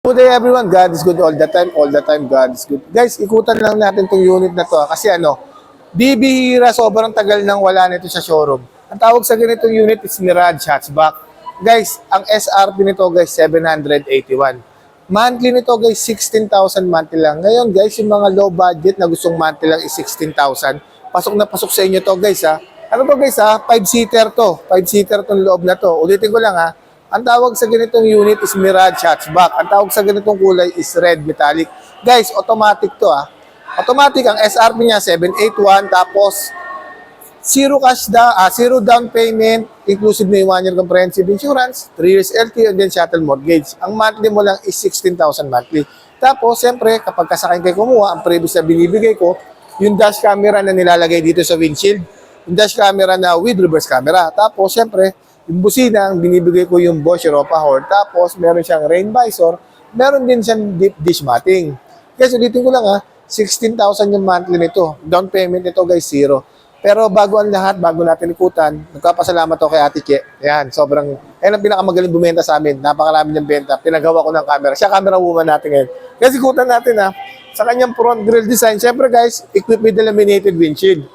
Good day everyone, God is good all the time God is good. Guys, ikutan lang natin tong unit na to kasi bibihira, sobrang tagal nang wala nito sa showroom. Ang tawag sa ganitong unit is Mirage Hatchback. Guys, ang SRP nito guys, 781. Monthly nito guys, 16,000 monthly lang. Ngayon guys, yung mga low budget na gustong monthly lang is 16,000. Pasok na pasok sa inyo to guys ha. Ano ba guys ha? 5-seater to. 5-seater tong loob na to. Ulitin ko lang ha. Ang tawag sa ganitong unit is Mirage Hatchback. Ang tawag sa ganitong kulay is red metallic. Guys, automatic to ah. Automatic ang SRP niya 781 tapos zero down payment, inclusive na yung 1 year comprehensive insurance, 3 years LTO, and then shuttle mortgage. Ang monthly mo lang is 16,000 monthly. Tapos, siyempre, kapag kasakain kayo kumuha, ang previous na binibigay ko, yung dash camera na nilalagay dito sa windshield, yung dash camera na with reverse camera. Tapos, siyempre, yung busina, ang binibigay ko yung Bosch Europa horn. Tapos, meron siyang rain visor. Meron din siyang deep dish matting. Guys, ulitin ko lang ha, 16,000 yung monthly nito. Down payment nito guys, 0. Pero bago ang lahat, bago natin ikutan, nagpapasalamat ako kay Ate Che. Yan, yan ang pinakamagaling bumenta sa amin. Napakarami niyang benta. Pinagawa ko ng camera. Siya camera woman natin ngayon. Kasi ikutan natin ha, sa kanyang front grille design. Siyempre guys, equipped with the laminated windshield.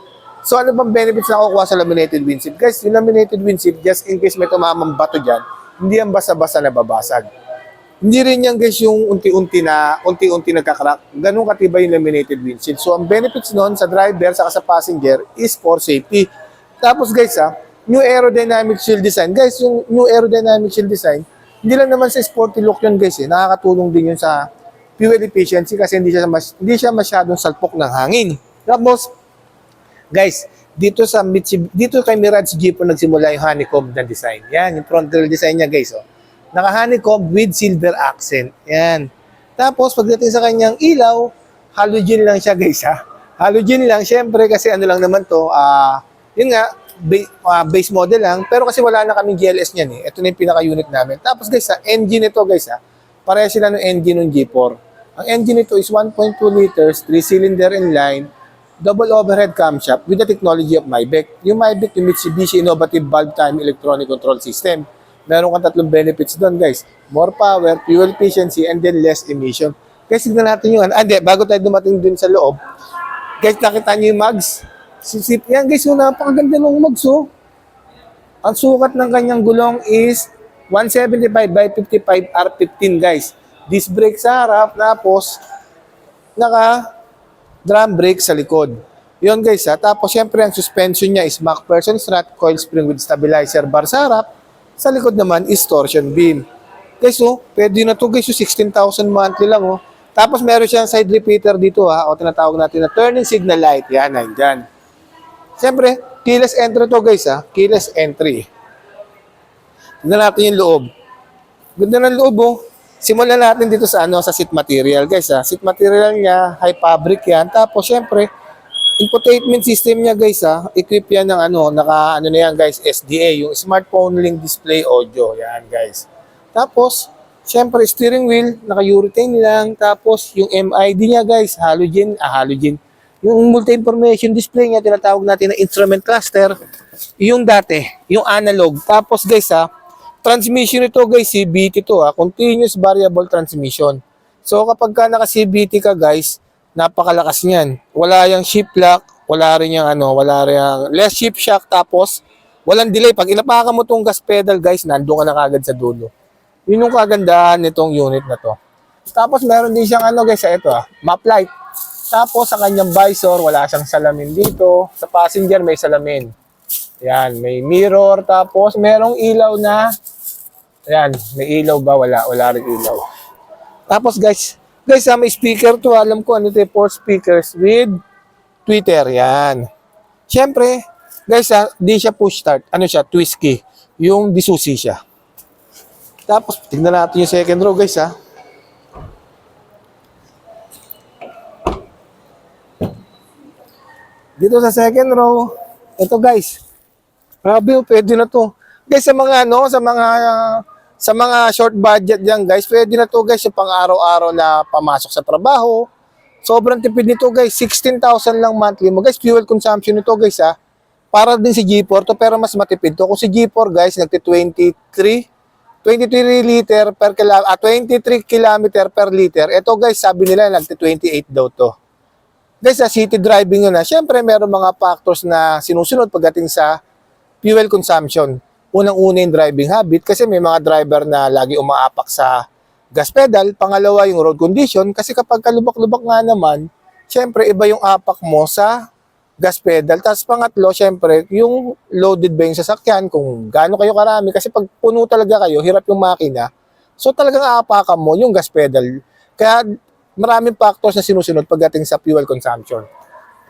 So ano bang benefits na kukuha sa laminated windshield? Guys, yung laminated windshield, just in case may tumamang bato dyan, hindi yan basa-basa nababasag. Hindi rin yan guys yung unti-unti nagkakrak. Ganun katibay yung laminated windshield. So ang benefits nun sa driver sa passenger is for safety. Tapos guys new aerodynamic shield design. Guys, yung new aerodynamic shield design, hindi lang naman sa sporty look yun guys nakakatulong din yun sa fuel efficiency kasi hindi siya masyadong salpok ng hangin. Tapos, guys, dito kay Mirage Jeep nagsimula yung honeycomb na design. Yan, yung front grille design niya guys naka-honeycomb with silver accent. Yan. Tapos, pagdating sa kanyang ilaw, halogen lang siya guys Halogen lang, syempre kasi ano lang naman to, yun nga, base model lang, pero kasi wala na kaming GLS niyan Ito na yung pinaka-unit namin. Tapos guys engine nito guys pareha sila ng engine ng G4. Ang engine nito is 1.2 liters, 3-cylinder inline, double overhead camshaft with the technology of Maybach. Yung Maybach, yung Mitsubishi Innovative Valve Time Electronic Control System. Meron kang tatlong benefits doon, guys. More power, fuel efficiency, and then less emission. Guys, tignan natin yung bago tayo dumating dun sa loob. Guys, nakita niyo yung mags? Sisip yan, guys. Napakaganda ng mags, Ang sukat ng kanyang gulong is 175 by 55 R15, guys. Disc brake sa harap, tapos drum brake sa likod. Yun guys Tapos syempre ang suspension niya is MacPherson strut, coil spring with stabilizer bar sa harap. Sa likod naman is torsion beam. Guys pwede na to guys 16,000 monthly lang Tapos meron siyang side repeater dito o tinatawag natin na turning signal light. Yan, nandyan. Syempre, keyless entry to guys keyless entry. Tignan natin yung loob. Ganda ng loob Simulan natin dito sa seat material guys Seat material niya, high fabric yan. Tapos syempre, infotainment system niya guys equip yan ng na yan guys, SDA, yung smartphone link display audio. Yan guys. Tapos, syempre steering wheel, naka-urethane lang. Tapos yung MID niya guys, halogen. Yung multi-information display niya, tinatawag natin na instrument cluster. Yung dati, yung analog. Tapos guys transmission nito guys, CVT to continuous variable transmission. So kapag ka naka-CVT ka guys, napakalakas niyan. Wala yang shift lock, wala rin yung less shift shock, tapos walang delay. Pag inapakan mo tong gas pedal guys, nandoon ka na kagad sa dulo. Yun yung kagandahan nitong unit na to. Tapos meron din siyang guys, ito map light. Tapos sa kanyang visor, wala siyang salamin dito. Sa passenger may salamin. Yan, may mirror, tapos merong ilaw na may ilaw ba? Wala rin ilaw. Tapos guys, may speaker to. Alam ko 4 speakers with tweeter. Yan. Siyempre, guys di siya push start. Twist key. Yung disusi siya. Tapos, tignan natin yung second row guys Dito sa second row, ito guys. Grabe, pwede na to. Guys, sa mga short budget diyan guys, pwede na to guys yung pang-araw-araw na pamasok sa trabaho. Sobrang tipid nito guys, 16,000 lang monthly mo. Guys, fuel consumption nito guys para din si G4 to, pero mas matipid to. Kung si G4 guys, nagti-23 23 liter per 23 kilometer per liter. Ito guys, sabi nila nagti-28 daw to. Guys, sa city driving yun na, syempre meron mga factors na sinusunod pagdating sa fuel consumption. Unang-una yung driving habit kasi may mga driver na lagi umaapak sa gas pedal. Pangalawa yung road condition kasi kapag kalubak-lubak nga naman, syempre iba yung apak mo sa gas pedal. Tapos pangatlo, syempre, yung loaded ba yung sasakyan, kung gaano kayo karami. Kasi pag puno talaga kayo, hirap yung makina. So talagang aapakan mo yung gas pedal. Kaya maraming factors na sinusunod pagdating sa fuel consumption.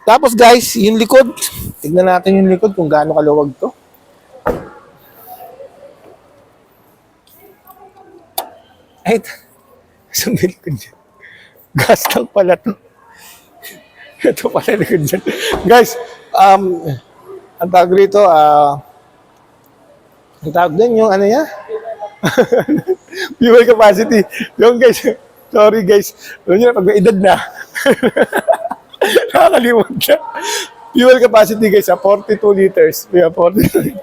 Tapos guys, yung likod. Tignan natin yung likod kung gaano kaluwag to. Ay, sumbil ko dyan. Gas tank pala to. Ito pala likod dyan. Guys, ang tawag rito, ang tawag din yung ano yan? Fuel capacity. Yung guys, sorry guys. Alam nyo na, pag may edad na. Nakakalimot na. Fuel capacity guys, 42 liters. Yeah, 42.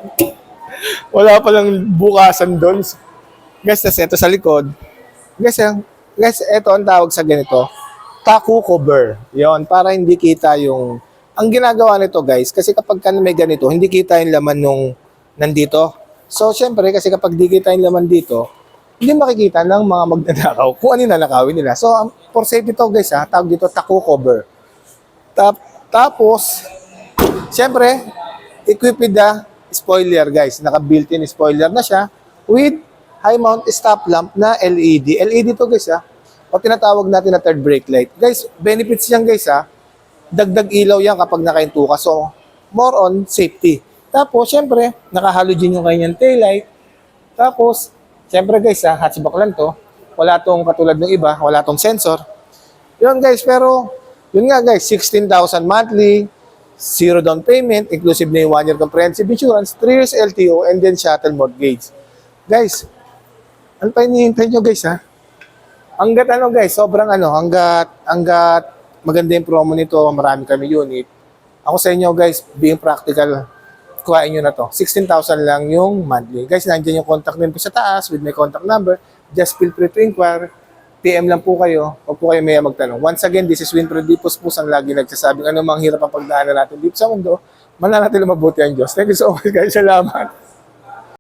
Wala palang bukasan doon. Guys, tas ito sa likod. Guys, ito ang tawag sa ganito. Taku cover. Yon, para hindi kita yung... Ang ginagawa nito guys, kasi kapag may ganito, hindi kita yung laman nung nandito. So, syempre, kasi kapag di kita yung laman dito, hindi makikita ng mga magnanakaw kung ano yung nanakawin nila. So, for safety to guys, tawag dito taku cover. Tapos, syempre, equip with the spoiler guys. Naka-built-in spoiler na siya with high mount stop lamp na LED. LED to guys o tinatawag natin na third brake light. Guys, benefits yan guys dagdag ilaw yan kapag nakahinto ka. So, more on safety. Tapos, syempre, naka-halogen yung kanyang taillight. Tapos, syempre guys hatchback lang to. Wala tong katulad ng iba, wala tong sensor. Yun guys, pero, yun nga guys, 16,000 monthly, zero down payment, inclusive na yung 1 year comprehensive insurance, 3 years LTO, and then shuttle mortgage. Guys, ano pa hinihintay nyo guys Hanggat hanggat maganda yung promo nito, marami kami unit. Ako sa inyo guys, being practical, kuhain nyo na to. 16,000 lang yung monthly. Guys, nandiyan yung contact number sa taas with my contact number. Just feel free to inquire. PM lang po kayo. Huwag po kayo may magtanong. Once again, this is Winfred Dipos po ang lagi nagsasabing ano mang hirap ang pagdaanan natin dito sa mundo. Mananatili mabuti ang Diyos. Thank you so much guys. Salamat.